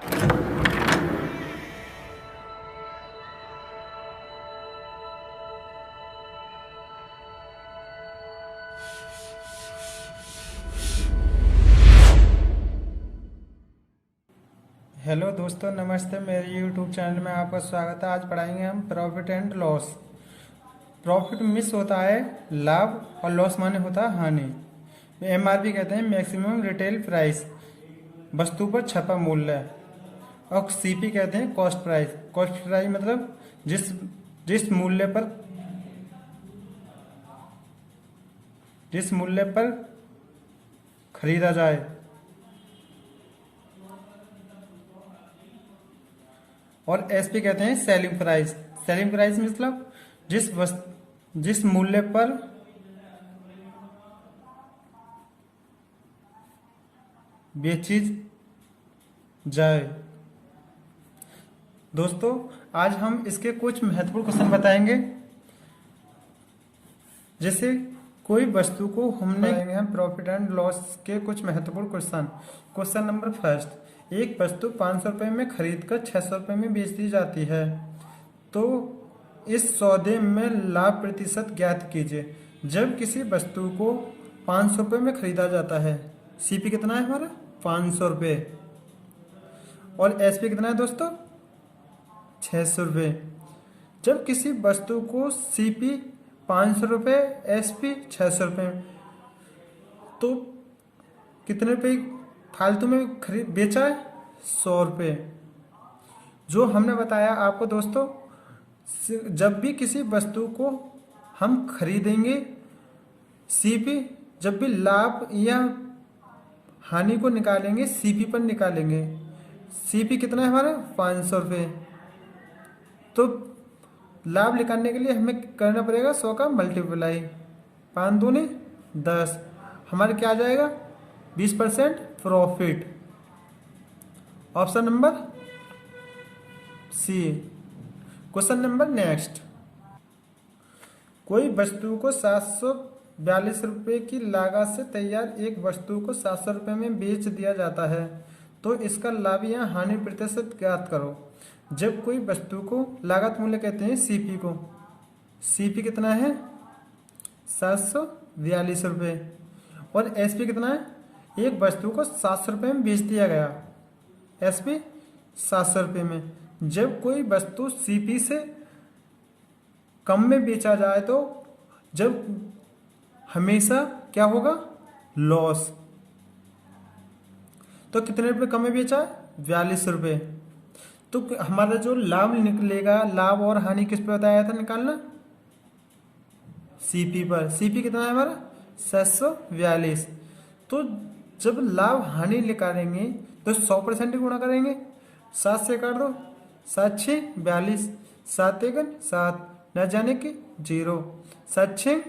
Hello दोस्तों, नमस्ते। मेरे यूट्यूब चैनल में आपका स्वागत है। आज पढ़ाएंगे हम profit and loss. Profit miss होता है लाभ, और लॉस माने होता है हानि। एमआरपी कहते हैं मैक्सिमम रिटेल प्राइस, वस्तु पर छपा मूल्य। और सीपी कहते हैं कॉस्ट प्राइस। कॉस्ट प्राइस मतलब जिस जिस मूल्य पर खरीदा जाए। और एसपी कहते हैं सेलिंग प्राइस। सेलिंग प्राइस मतलब जिस मूल्य पर बेची जाए। दोस्तों, आज हम इसके कुछ महत्वपूर्ण क्वेश्चन बताएंगे। जैसे कोई वस्तु को हमने हम प्रॉफिट एंड लॉस के कुछ महत्वपूर्ण क्वेश्चन। क्वेश्चन नंबर फर्स्ट, एक वस्तु 500 रुपये में खरीद कर 600 रुपये में बेच दी जाती है, तो इस सौदे में लाभ प्रतिशत ज्ञात कीजिए। जब किसी वस्तु को 500 रुपये में खरीदा जाता है, सीपी कितना है हमारा 500 रुपये, और एसपी कितना है दोस्तों 600 रुपये। जब किसी वस्तु को सीपी 500 रुपये, एसपी 600 रुपये, तो कितने रुपये फालतू में खरीद बेचा है 100 रुपये। जो हमने बताया आपको दोस्तों, जब भी किसी वस्तु को हम खरीदेंगे, सीपी जब भी लाभ या हानि को निकालेंगे सीपी पर निकालेंगे। सीपी कितना है हमारा 500 रुपये, तो लाभ निकालने के लिए हमें करना पड़ेगा 100 का मल्टीप्लाई, 5 दूनी 10, हमारे क्या आ जाएगा 20% profit. Option number C. Question number next, कोई वस्तु को 742 रुपये की लागत से तैयार एक वस्तु को 700 रुपये में बेच दिया जाता है, तो इसका लाभ या हानि प्रतिशत ज्ञात करो। जब कोई वस्तु को लागत मूल्य कहते हैं सीपी को, सीपी कितना है 742 रुपये, और एसपी कितना है, एक वस्तु को 700 रुपये में बेच दिया गया, एसपी 700 रुपये में। जब कोई वस्तु सीपी से कम में बेचा जाए, तो जब हमेशा क्या होगा लॉस। तो कितने रुपये कम में बेचा 42 रुपये, तो हमारा जो लाभ निकलेगा, लाभ और हानि किस पे बताया था निकालना, सीपी पर। सीपी कितना है हमारा 742। तो जब लाभ हानि निकालेंगे तो 100% गुणा करेंगे, 7 से काट दो, 7 6 42, 7 1 7, न जाने कि 0, 7 6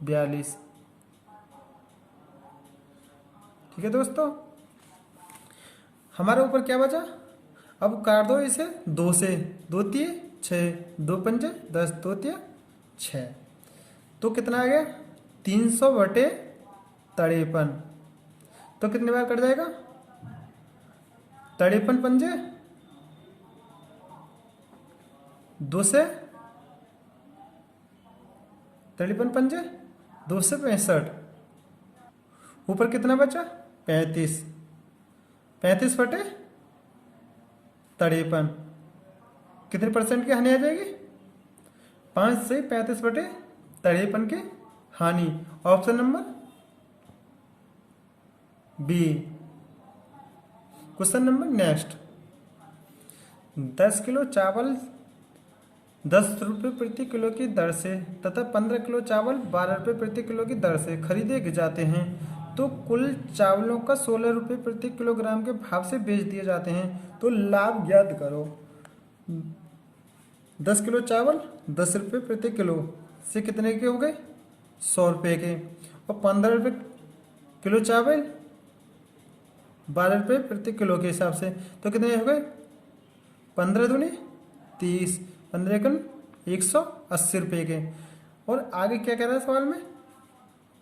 42। ठीक है दोस्तों, हमारे ऊपर क्या बचा, अब काट दो इसे 2 से, 2 तिये 6, 2 पंजे 10, 2 तिया 6, तो कितना आ गया 300/53। तो कितने बार कट जाएगा 53 पंजे 2 से, 53 पंजे 2 से 65, ऊपर कितना बचा 35, 35/53। कितने परसेंट की हानि आ जाएगी 5 से 35/53 की हानि। Option number B. Question number next, 10 kilo चावल 10 रुपये प्रति किलो की दर से तथा 15 किलो चावल 12 रुपये प्रति किलो की दर से खरीदे जाते हैं, तो कुल चावलों का 16 रुपये प्रति किलोग्राम के भाव से बेच दिए जाते हैं, तो लाभ ज्ञात करो। 10 किलो चावल 10 रुपये प्रति किलो से कितने के हो गए 100 रुपये के, और 15 रुपये किलो चावल 12 रुपये प्रति किलो के हिसाब से, तो कितने हो गए 15 दूनी 30, 15 एकन 180 रुपये के। और आगे क्या कह रहा है सवाल में,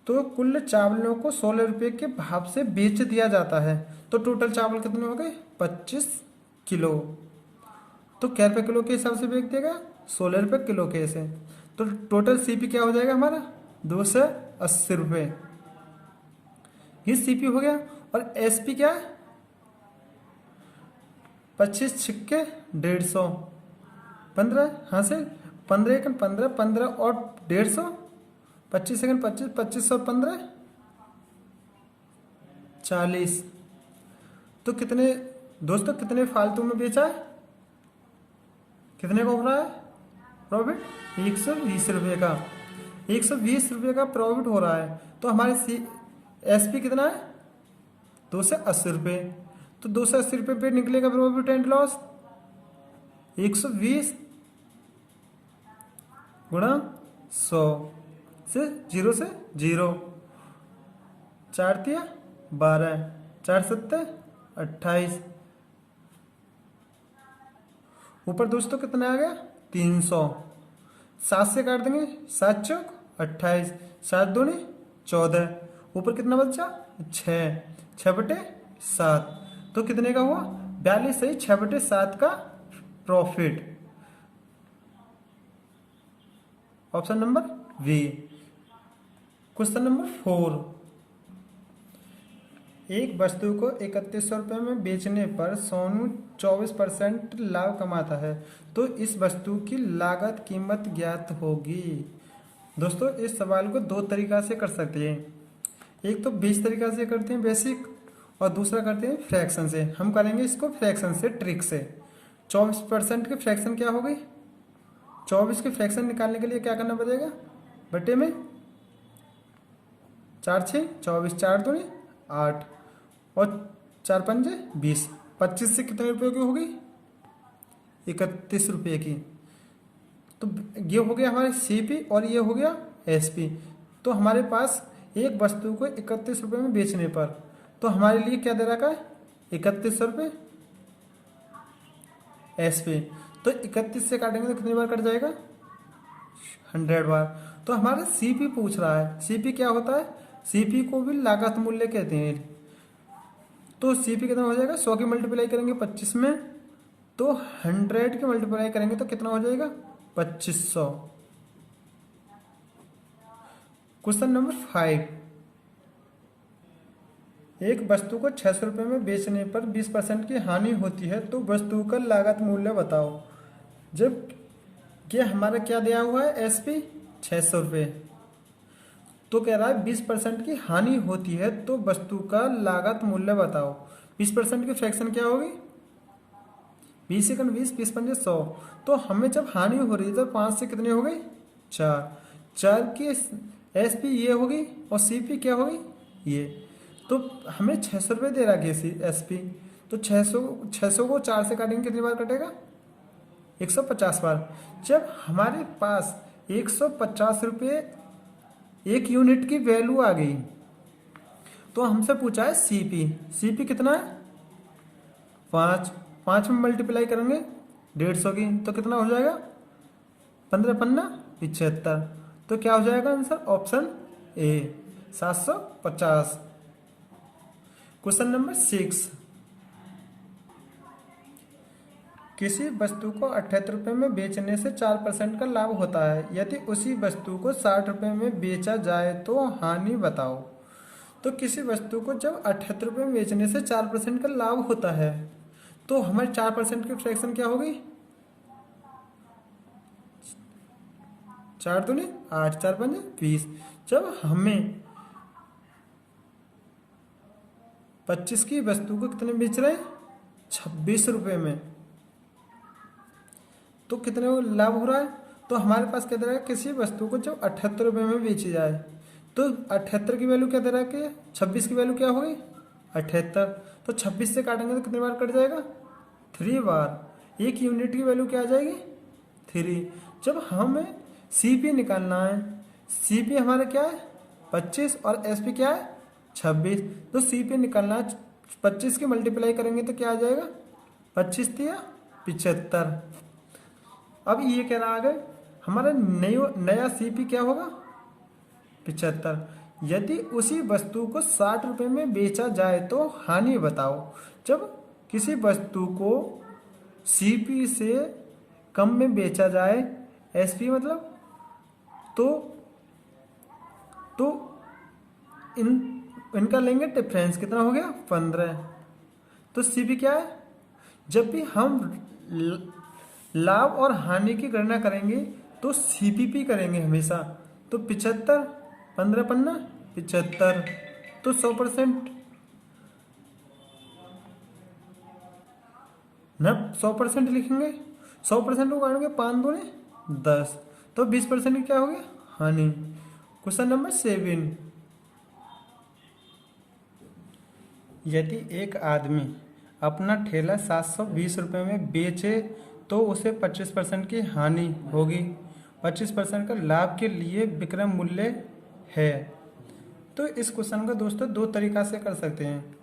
तो कुल चावलों को 16 रुपये के भाव से बेच दिया जाता है, तो टोटल चावल कितने हो गए 25 किलो। तो क्या रुपये किलो के हिसाब से बेच देगा? 16 रुपये किलो के से। तो टोटल सीपी क्या हो जाएगा हमारा? 280 रुपये। ये सीपी हो गया। और एसपी क्या है? 25 छिक्के 150, 15 हाँ से 15 एकन 15, 15 और 150, 25 सेकंड 25, 25 और 15 40। तो कितने दोस्तों, कितने फालतू में बेचा है? कितने का हो रहा है प्रॉफिट? 120 रुपये का। 120 रुपये का प्रॉफिट हो रहा है। तो हमारे एसपी कितना है? 280 रुपये। तो 280 रुपये पे निकलेगा प्रॉफिट एंड लॉस 120 गुणा 100 से 0 से 0, 4 तिया 12, 4 सत्ते 28। ऊपर दोस्तों कितना आ गया? 300। 7 से काट देंगे, 7 चौक 28, 7 दूनी 14। ऊपर कितना बचा? 6, 6/7। तो कितने का हुआ? 42 सही 6/7 का profit. Option number B. Question number 4। एक वस्तु को 3100 रुपये में बेचने पर सोनू 24% लाभ कमाता है, तो इस वस्तु की लागत कीमत ज्ञात होगी। दोस्तों इस सवाल को दो तरीका से कर सकते हैं। एक तो बेस तरीका से करते हैं बेसिक, और दूसरा करते हैं फ्रैक्शन से। हम करेंगे इसको फ्रैक्शन से, ट्रिक से। 24% की फ्रैक्शन क्या हो गई? 24 की फ्रैक्शन निकालने के लिए क्या करना पड़ेगा? बटे में 4 6 24, 4 दूनी 8 और 4 पंजे 20। 25 से कितने रुपये की हो गई? 31 रुपये की। तो ये हो गया हमारे सीपी और ये हो गया एसपी। तो हमारे पास एक वस्तु को 31 रुपये में बेचने पर, तो हमारे लिए क्या दे रखा है? 3100 रुपये एसपी। तो 31 से काटेंगे तो कितनी बार कट जाएगा? 100 बार। तो हमारा सीपी पूछ रहा है। सीपी क्या होता है? सीपी को भी लागत मूल्य कहते हैं। तो सीपी कितना हो जाएगा? 100 की मल्टीप्लाई करेंगे 25 में, तो 100 की मल्टीप्लाई करेंगे तो कितना हो जाएगा? 2500। Question number 5। एक वस्तु को 600 रुपये में बेचने पर 20% की हानि होती है, तो वस्तु का लागत मूल्य बताओ। जब ये हमारा क्या दिया हुआ है? एसपी 600 रुपये। तो कह रहा है 20% की हानि होती है, तो वस्तु का लागत मूल्य बताओ। 20% की फ्रैक्शन क्या होगी? 20 सेकंड 20, 20 पंजे 100। तो हमें जब हानि हो रही है तो 5 से कितने हो गई? 4। 4 की एसपी ये होगी और सीपी क्या होगी? ये। तो हमें 600 रुपये दे रहा है एसपी। तो 600 को 4 से काटेंगे कितनी बार कटेगा? 150 बार। जब हमारे पास 150 रुपये एक यूनिट की वैल्यू आ गई, तो हमसे पूछा है सीपी। सीपी कितना है? 5। 5 में मल्टीप्लाई करेंगे 150 की, तो कितना हो जाएगा? 15 पन्ना 75। तो क्या हो जाएगा answer? Option A 750। Question number 6। किसी वस्तु को 78 रुपये में बेचने से 4% का लाभ होता है। यदि उसी वस्तु को 60 रुपये में बेचा जाए तो हानि बताओ। तो किसी वस्तु को जब 78 रुपये में बेचने से 4% का लाभ होता है, तो हमारे 4% की फ्रैक्शन क्या होगी? 4 दूनी 8, 4 पंजे 20। जब हमें 25 की वस्तु को कितने बेच रहे हैं? 26 रुपये में, तो कितने लाभ हो रहा है? तो हमारे पास क्या दे रहा है? किसी वस्तु को जब 78 रुपये में बेची जाए, तो 78 की वैल्यू क्या दे रहा है कि 26 की वैल्यू क्या हो गई? 78। तो 26 से काटेंगे तो कितनी बार कट जाएगा? 3 बार। एक यूनिट की वैल्यू क्या आ जाएगी? 3। जब हमें सीपी निकालना है, सीपी हमारा क्या है? 25 और एसपी क्या है? 26। तो सीपी निकालना है, 25 की मल्टीप्लाई करेंगे तो क्या आ जाएगा? 25 तिया 75। अब ये कह रहा है हमारा नया सीपी क्या होगा? 75। यदि उसी वस्तु को 60 रुपये में बेचा जाए तो हानि बताओ। जब किसी वस्तु को सीपी से कम में बेचा जाए, एसपी मतलब तो इनका लेंगे डिफरेंस, कितना हो गया 15। तो सीपी क्या है, जब भी हम लाभ और हानि की गणना करेंगे तो सीपीपी करेंगे हमेशा। तो 75, 15 पन्ना 75, तो 100% न 100% लिखेंगे, 100% को काटेंगे 5 दूनी 10, तो 20% क्या हो गया हानि। क्वेश्चन नंबर 7, यदि एक आदमी अपना ठेला 720 रुपये में बेचे तो उसे 25% की हानि होगी, 25% का लाभ के लिए विक्रय मूल्य है। तो इस क्वेश्चन का दोस्तों दो तरीका से कर सकते हैं।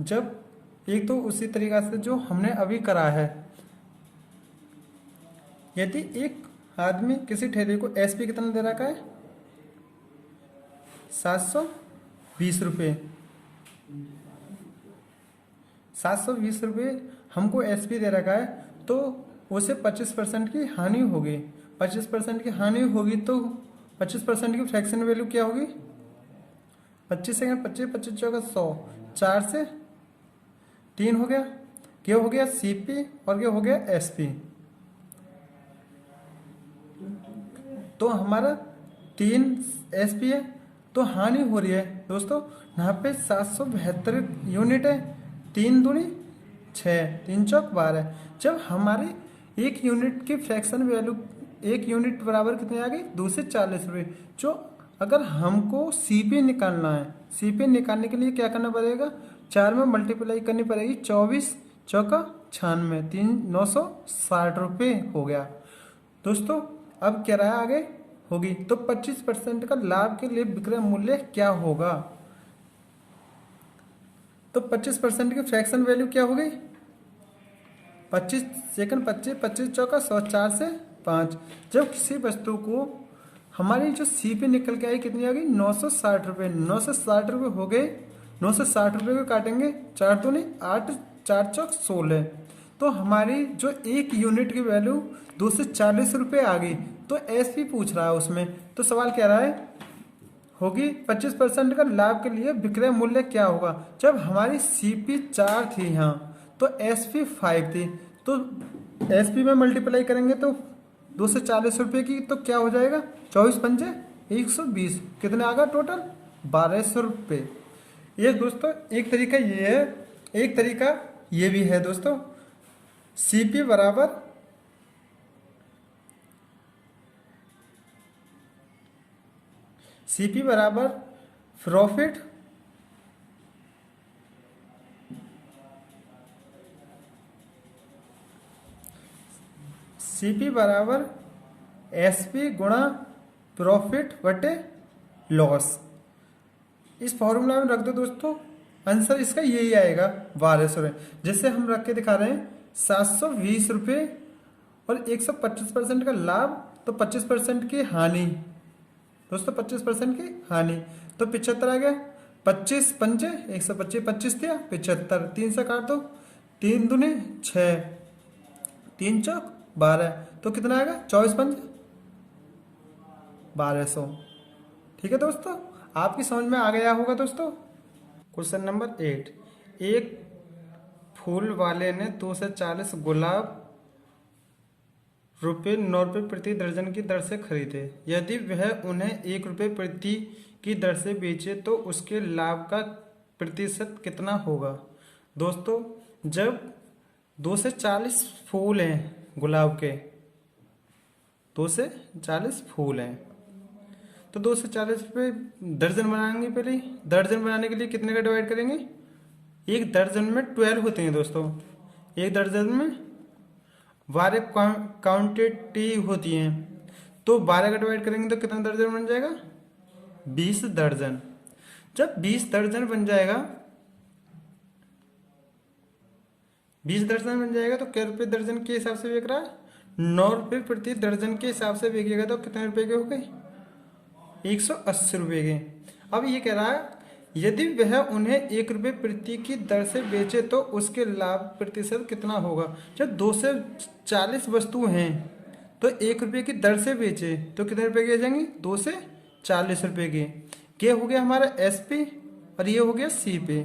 जब एक तो उसी तरीका से जो हमने अभी करा है, यदि एक आदमी किसी ठेले को एसपी कितना दे रखा है 720 रुपये, 720 रुपये हमको एसपी दे रखा है, तो उसे 25% की हानि होगी। 25% की हानि होगी तो 25% की फ्रैक्शन वैल्यू क्या होगी, 25 सेकंड 25, 25 चौका 100, 4 से 3 हो गया, क्या हो गया सीपी और क्या हो गया एसपी। तो हमारा 3 एसपी है, तो हानि हो रही है दोस्तों यहाँ पे 772 यूनिट है, 3 दूनी 6, 3 चौक 12। जब हमारे एक यूनिट की फ्रैक्शन वैल्यू, एक यूनिट बराबर कितने आ गई 240 रुपये। जो अगर हमको सीपी निकालना है, सीपी निकालने के लिए क्या करना पड़ेगा, 4 में मल्टीप्लाई करनी पड़ेगी, 24 चौका 96, 960 रुपये हो गया दोस्तों। अब किराया आगे होगी, तो 25% का लाभ के लिए विक्रय मूल्य क्या होगा, तो 25% की फ्रैक्शन वैल्यू क्या हो गई 25 सेकंड 25, 25 चौका 100, 4 से 5। जब किसी वस्तु को हमारी जो सीपी निकल के आई कितनी आ गई 960 रुपये, 960 रुपये हो गए, 960 रुपये को काटेंगे 4 दूनी 8, 4 चौक 16, तो हमारी जो एक यूनिट की वैल्यू 240 रुपये आ गई। तो एसपी पूछ रहा है उसमें, तो सवाल कह रहा है होगी 25% का लाभ के लिए विक्रय मूल्य क्या होगा। जब हमारी सीपी 4 थी यहाँ, तो एसपी 5 थी, तो एसपी में मल्टीप्लाई करेंगे तो 240 रुपये की, तो क्या हो जाएगा 24 पंजे 120, कितने आ गया टोटल 1200 रुपये। ये दोस्तों एक तरीका ये है, एक तरीका ये भी है दोस्तों। सीपी बराबर प्रॉफिट सीपी बराबर एसपी गुणा प्रॉफिट बटे लॉस। इस फॉर्मूला में रख दो दोस्तों, आंसर इसका यही आएगा 1200 रुपये। जैसे हम रख के दिखा रहे हैं 720 रुपये और 125% का लाभ, तो 25% की हानि दोस्तों, 25% की हानि, तो 75 आ गया, 25 पंजे 125, 25 दिया 75, 3 से काट दो, 3 दूनी 6, 3 चौक 12, तो कितना आएगा 24 पंजे 1200। ठीक है दोस्तों, आपकी समझ में आ गया होगा दोस्तों। क्वेश्चन नंबर 8, एक फूल वाले ने 240 गुलाब ₹9 प्रति दर्जन की दर से खरीदे। यदि वह उन्हें ₹1 प्रति की दर से बेचे तो उसके लाभ का प्रतिशत कितना होगा। दोस्तों जब 2 से 40 फूल हैं गुलाब के, 2 से 40 फूल हैं, तो 2 से 40 पे दर्जन बनाएंगे। पहले दर्जन बनाने के लिए कितने का डिवाइड करेंगे, एक दर्जन में 12 होते हैं दोस्तों, एक दर्जन में 12 क्वांटिटी होती हैं, तो 12 का डिवाइड करेंगे तो कितना दर्जन बन जाएगा 20 दर्जन। जब 20 दर्जन बन जाएगा, 20 दर्जन बन जाएगा तो क्या रुपये दर्जन के हिसाब से बिक रहा है, 9 रुपये प्रति दर्जन के हिसाब से बिकेगा, तो कितने रुपए के हो गए 180 रुपये के। अब ये कह रहा है यदि वह उन्हें 1 रुपये प्रति की दर से बेचे तो उसके लाभ प्रतिशत कितना होगा। जब 2 से 40 वस्तु हैं तो 1 रुपये की दर से बेचे तो कितने रुपए की आ जाएंगी, 2 से 40 रुपए की। ये हो गया हमारा SP और ये हो गया CP।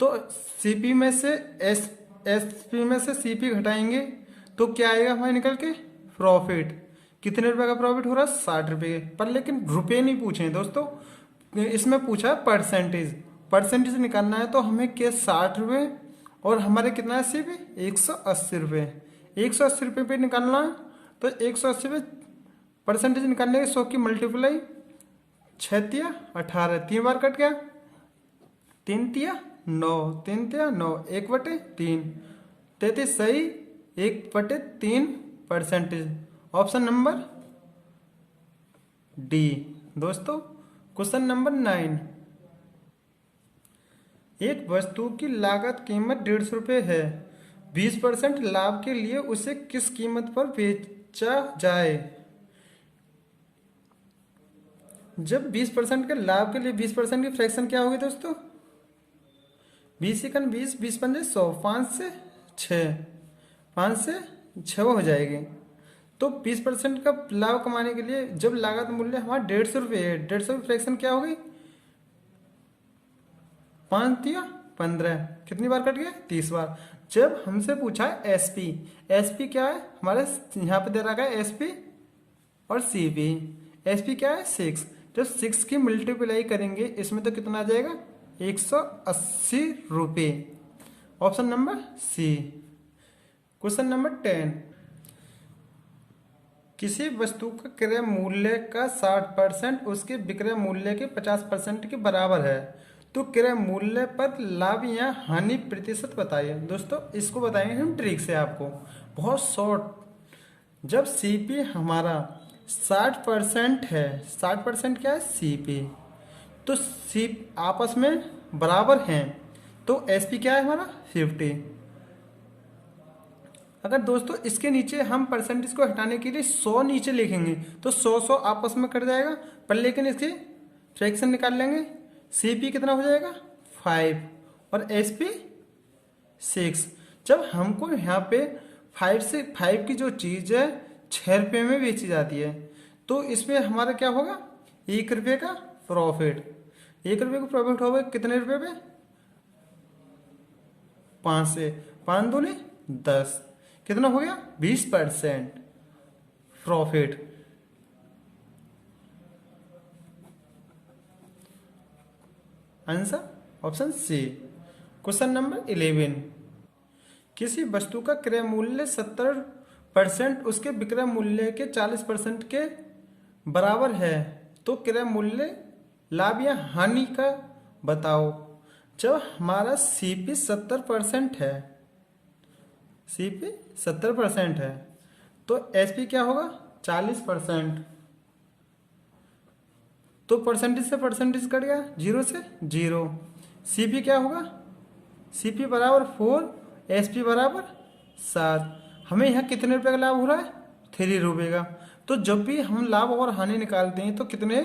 तो CP में से SP में से CP घटाएंगे तो क्या आएगा हमारे निकल के, प्रॉफिट। कितने रुपए का प्रॉफिट हो रहा है, 60 रुपये पर। लेकिन रुपए नहीं पूछे हैं दोस्तों, इसमें पूछा है परसेंटेज। परसेंटेज निकालना है तो हमें क्या 60 रुपये और हमारे कितना है CP 180 रुपये। 180 रुपये पे निकालना है तो 180 पे परसेंटेज निकालने के 100 की मल्टीप्लाई 6 तिया 18, 3 बार कट गया, 3 तिया 9, 3 तिया 9, 1/3, 33 सही, 1/3 परसेंटेज। Option number D. दोस्तों क्वेश्चन नंबर 9, एक वस्तु की लागत कीमत 150 रुपये है, 20% लाभ के लिए उसे किस कीमत पर बेचा जाए। जब 20% के लाभ के लिए 20% की फ्रैक्शन क्या होगी दोस्तों, 20 एकन 20, 20 पंजे 100, 5 से 6, 5 से 6 हो जाएगी। तो 20% का लाभ कमाने के लिए जब लागत मूल्य हमारा 150 रुपये है, 150 की फ्रैक्शन क्या हो गई, 5 तिया 15, कितनी बार कट गया, 30 बार। जब हमसे पूछा है SP क्या है हमारे यहाँ पे दे रखा है SP और CP। SP क्या है 6, जब 6 की मल्टीप्लाई करेंगे इसमें तो कितना आ जाएगा, 180 रुपये। Option number C। Question number 10, किसी वस्तु का क्रय मूल्य का 60% उसके विक्रय मूल्य के 50% के बराबर है तो क्रय मूल्य पर लाभ या हानि प्रतिशत बताइए। दोस्तों इसको बताएंगे हम ट्रिक से आपको, बहुत शॉर्ट। जब CP हमारा 60% है, 60% क्या है CP, तो C आपस में बराबर हैं तो SP क्या है हमारा 50। अगर दोस्तों इसके नीचे हम परसेंटेज को हटाने के लिए 100 नीचे लिखेंगे तो 100 आपस में कट जाएगा, पर लेकिन इसके फ्रैक्शन निकाल लेंगे। CP कितना हो जाएगा 5 और SP 6। जब हमको यहाँ पे 5 की जो चीज़ है 6 रुपये में बेची जाती है तो इसमें हमारा क्या होगा, 1 रुपये का प्रॉफिट। 1 रुपये का प्रॉफिट होगा कितने रुपये पे, 5 से 5 दूनी 10, कितना हो गया 20% profit. Answer option C। Question number 11, किसी वस्तु का क्रय मूल्य 70% उसके विक्रय मूल्य के 40% के बराबर है तो क्रय मूल्य लाभ या हानि का बताओ। जब हमारा CP 70% है, CP 70% है तो SP क्या होगा 40%। तो परसेंटेज से परसेंटेज कट गया, 0 से 0। CP क्या होगा, CP बराबर 4, SP बराबर 7। हमें यहाँ कितने रुपए का लाभ हो रहा है, 3 रुपये का। तो जब भी हम लाभ और हानि निकालते हैं तो कितने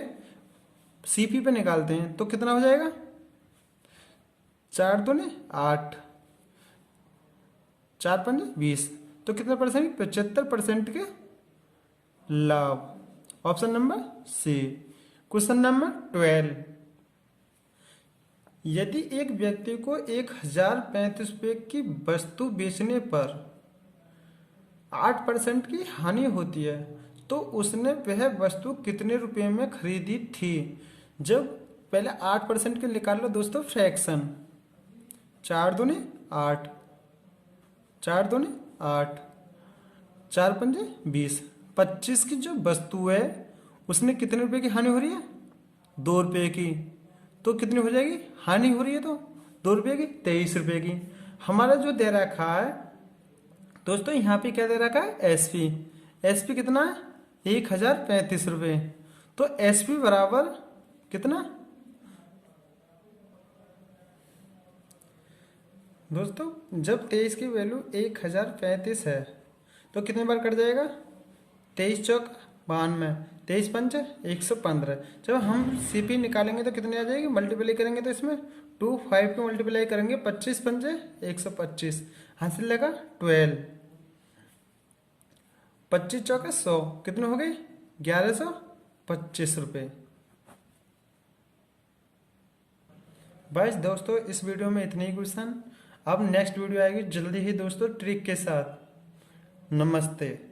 CP पे निकालते हैं तो कितना हो जाएगा, 4 दूनी 8, 4 पंजे 20, तो कितने परसेंट, 75% के लाभ। Option number C। Question number 12, यदि एक व्यक्ति को 1035 रुपये की वस्तु बेचने पर 8% की हानि होती है तो उसने वह वस्तु कितने रुपये में खरीदी थी। जब पहले 8% के निकाल लो दोस्तों फ्रैक्शन, 4 दूनी 8, 4 दूनी 8, 4 पंजे 20, 25 की जो वस्तु है उसने कितने रुपए की हानि हो रही है, 2 रुपये की। तो कितनी हो जाएगी हानि हो रही है, तो 2 रुपये की 23 रुपये की। हमारा जो दे रखा है दोस्तों यहाँ पे क्या दे रखा है, SP कितना है 1035 रुपये। तो SP बराबर कितना दोस्तों, जब 23 की वैल्यू 1035 है तो कितने बार कट जाएगा, 23 चौक 92, 23 पंच 115। जब हम सीपी निकालेंगे तो कितनी आ जाएगी, मल्टीप्लाई करेंगे तो इसमें 2 5 को मल्टीप्लाई करेंगे 25 पंच 125, हासिल लगा 12। 25 चौका 100, कितने हो गए 1125 रुपये। बस दोस्तों इस वीडियो में इतने ही क्वेश्चन। अब नेक्स्ट वीडियो आएगी जल्दी ही दोस्तों ट्रिक के साथ। नमस्ते।